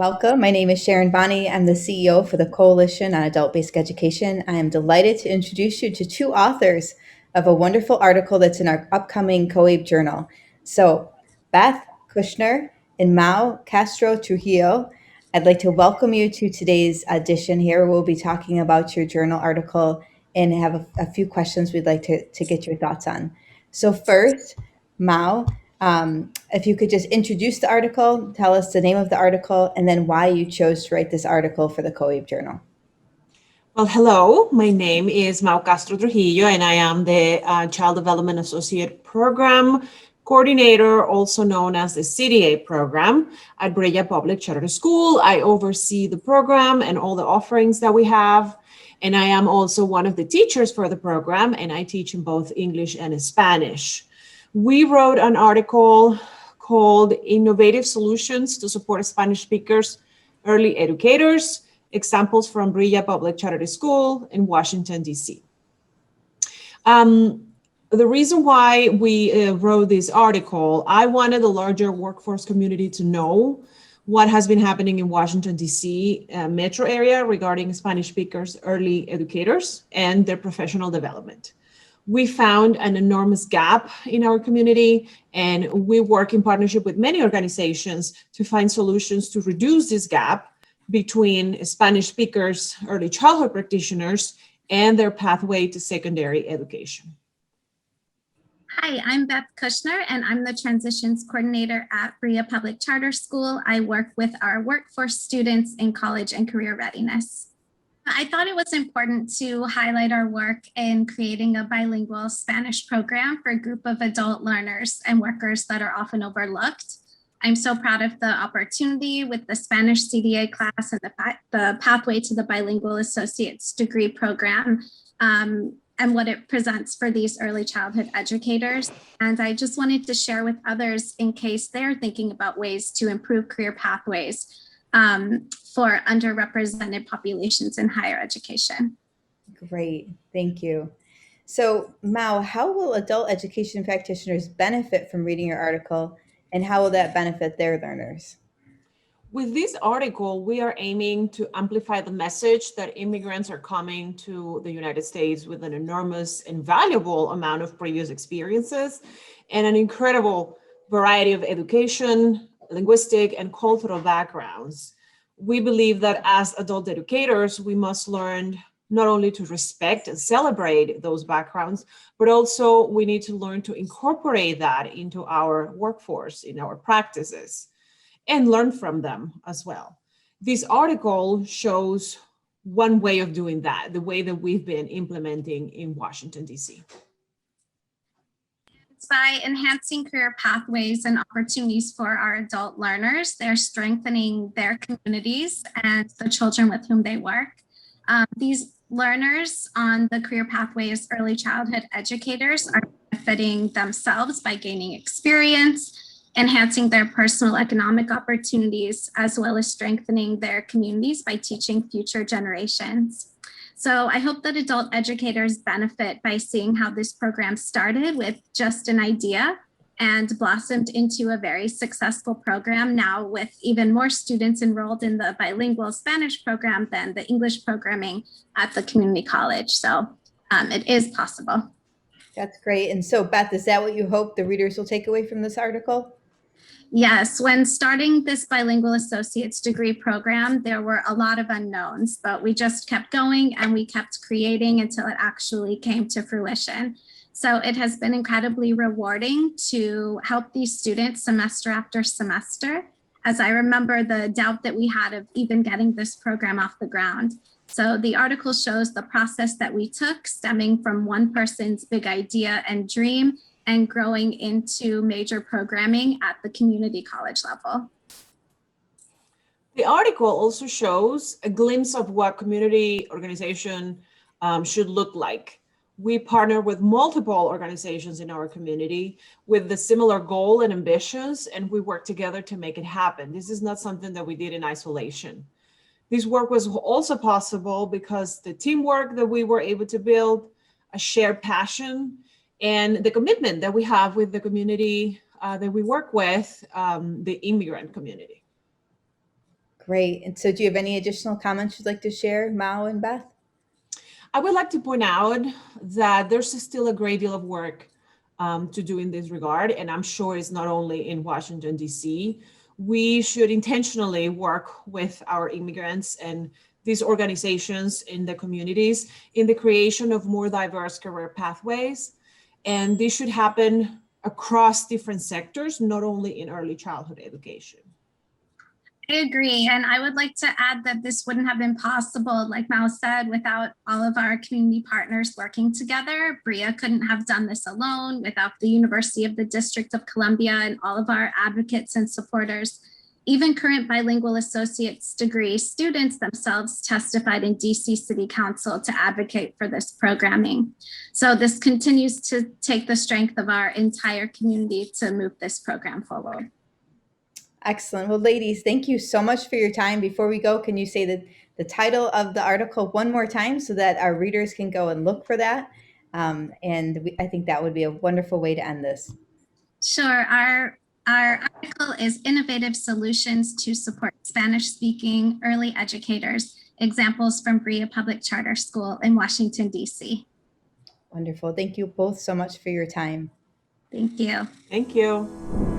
Welcome. My name is Sharon Bonney. I'm the CEO for the Coalition on Adult Basic Education. I am delighted to introduce you to two authors of a wonderful article that's in our upcoming COABE journal. So, Beth Kushner and Castro-Trujillo, I'd like to welcome you to today's edition here. We'll be talking about your journal article and have a few questions we'd like to get your thoughts on. So first, Mao, if you could just introduce the article, tell us the name of the article, and then why you chose to write this article for the COABE Journal. Well, hello, my name is Castro-Trujillo, and I am the Child Development Associate Program Coordinator, also known as the CDA program at Briya Public Charter School. I oversee the program and all the offerings that we have, and I am also one of the teachers for the program, and I teach in both English and Spanish. We wrote an article called Innovative Solutions to Support Spanish Speakers, Early Educators, Examples from Briya Public Charter School in Washington, D.C. The reason why we wrote this article, I wanted the larger workforce community to know what has been happening in Washington, D.C. Metro area regarding Spanish speakers, early educators, and their professional development. We found an enormous gap in our community, and we work in partnership with many organizations to find solutions to reduce this gap between Spanish speakers, early childhood practitioners, and their pathway to secondary education. Hi, I'm Beth Kushner, and I'm the Transitions Coordinator at Briya Public Charter School. I work with our workforce students in college and career readiness. I thought it was important to highlight our work in creating a bilingual Spanish program for a group of adult learners and workers that are often overlooked. I'm so proud of the opportunity with the Spanish CDA class and the Pathway to the Bilingual Associate's Degree program and what it presents for these early childhood educators. And I just wanted to share with others in case they're thinking about ways to improve career pathways for underrepresented populations in higher education. Great, thank you. So Mao, how will adult education practitioners benefit from reading your article, and how will that benefit their learners? With this article, we are aiming to amplify the message that immigrants are coming to the United States with an enormous and valuable amount of previous experiences and an incredible variety of education, linguistic, and cultural backgrounds. We believe that as adult educators, we must learn not only to respect and celebrate those backgrounds, but also we need to learn to incorporate that into our workforce, in our practices, and learn from them as well. This article shows one way of doing that, the way that we've been implementing in Washington, D.C. By enhancing career pathways and opportunities for our adult learners, they're strengthening their communities and the children with whom they work. These learners on the career pathway as early childhood educators are benefiting themselves by gaining experience, enhancing their personal economic opportunities, as well as strengthening their communities by teaching future generations. So I hope that adult educators benefit by seeing how this program started with just an idea and blossomed into a very successful program now with even more students enrolled in the bilingual Spanish program than the English programming at the community college. So it is possible. That's great. And so Beth, is that what you hope the readers will take away from this article? Yes, when starting this bilingual associate's degree program, there were a lot of unknowns, but we just kept going and we kept creating until it actually came to fruition. So it has been incredibly rewarding to help these students semester after semester, as I remember the doubt that we had of even getting this program off the ground. So the article shows the process that we took, stemming from one person's big idea and dream and growing into major programming at the community college level. The article also shows a glimpse of what community organization should look like. We partner with multiple organizations in our community with the similar goal and ambitions, and we work together to make it happen. This is not something that we did in isolation. This work was also possible because the teamwork that we were able to build, a shared passion, and the commitment that we have with the community that we work with, the immigrant community. Great. And so do you have any additional comments you'd like to share, Mao and Beth? I would like to point out that there's still a great deal of work to do in this regard, and I'm sure it's not only in Washington, D.C. We should intentionally work with our immigrants and these organizations in the communities in the creation of more diverse career pathways. And this should happen across different sectors, not only in early childhood education. I agree. And I would like to add that this wouldn't have been possible, like Mao said, without all of our community partners working together. Briya couldn't have done this alone without the University of the District of Columbia and all of our advocates and supporters. Even current bilingual associate's degree students themselves testified in DC City Council to advocate for this programming. So this continues to take the strength of our entire community to move this program forward. Excellent. Well, ladies, thank you so much for your time. Before we go, can you say the title of the article one more time so that our readers can go and look for that? I think that would be a wonderful way to end this. Sure. Our article is Innovative Solutions to Support Spanish-Speaking Early Educators, Examples from Briya Public Charter School in Washington, D.C. Wonderful. Thank you both so much for your time. Thank you. Thank you.